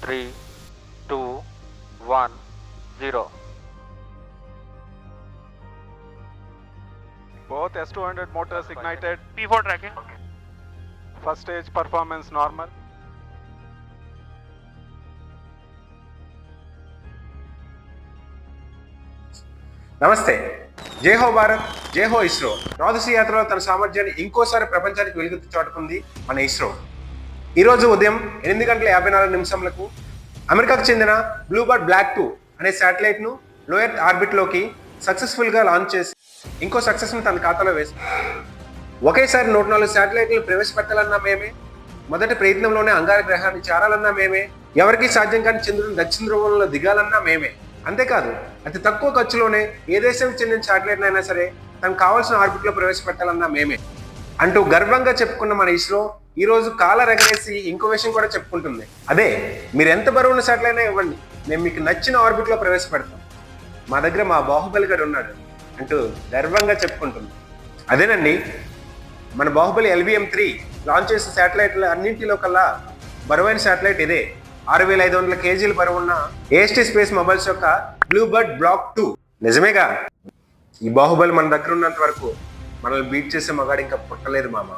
3, 2, 1, 0. Both S200 motors ignited. P4 tracking. First stage performance normal. నమస్తే. జై హో భారత్, జై హో ఇస్రో. రాజశ్రీ యాత్రలో తన సామర్థ్యాన్ని ఇంకోసారి ప్రపంచానికి వెలుగుతూ చాటుకుంది మన ఇస్రో. ఈరోజు ఉదయం 8:54 అమెరికాకు చెందిన బ్లూబర్డ్ బ్లాక్ 2 అనే శాటిలైట్ను లో ఎర్త్ ఆర్బిట్లోకి సక్సెస్ఫుల్గా లాంచ్ చేసి ఇంకో సక్సెస్ను తన ఖాతాలో వేసింది. ఒకేసారి 104 శాటిలైట్లు ప్రవేశపెట్టాలన్నా మేమే, మొదటి ప్రయత్నంలోనే అంగార గ్రహాన్ని చేరాలన్నా మేమే, ఎవరికీ సాధ్యం కాని చంద్రుని దక్షిణ ధ్రువంలో దిగాలన్నా మేమే. అంతేకాదు అతి తక్కువ ఖర్చులోనే ఏ దేశానికి చెందిన శాటిలైట్ అయినా సరే తనకు కావాల్సిన ఆర్బిట్లో ప్రవేశపెట్టాలన్నా మేమే అంటూ గర్వంగా చెప్పుకున్న మన ఇస్రో ఈ రోజు కాలర్ ఎగరేసి ఇంకో విషయం కూడా చెప్పుకుంటుంది. అదే, మీరు ఎంత బరువున్న శాటిలైట్ అయినా ఇవ్వండి, మేము మీకు నచ్చిన ఆర్బిట్లో ప్రవేశపెడతాం, మా దగ్గర మా బాహుబలి గడు ఉన్నాడు అంటూ గర్వంగా చెప్పుకుంటుంది. అదేనండి, మన బాహుబలి LVM-3 లాంచ్ చేసిన శాటిలైట్ల అన్నింటిలో కల్లా బరువైన శాటిలైట్ ఇదే. 6,500 kg బరువున్న AST స్పేస్ మొబైల్స్ యొక్క బ్లూబర్డ్ బ్లాక్ 2. నిజమేగా, ఈ బాహుబలి మన దగ్గర ఉన్నంత వరకు మనల్ని బీట్ చేసే మగాడు ఇంకా పుట్టలేదు మామ.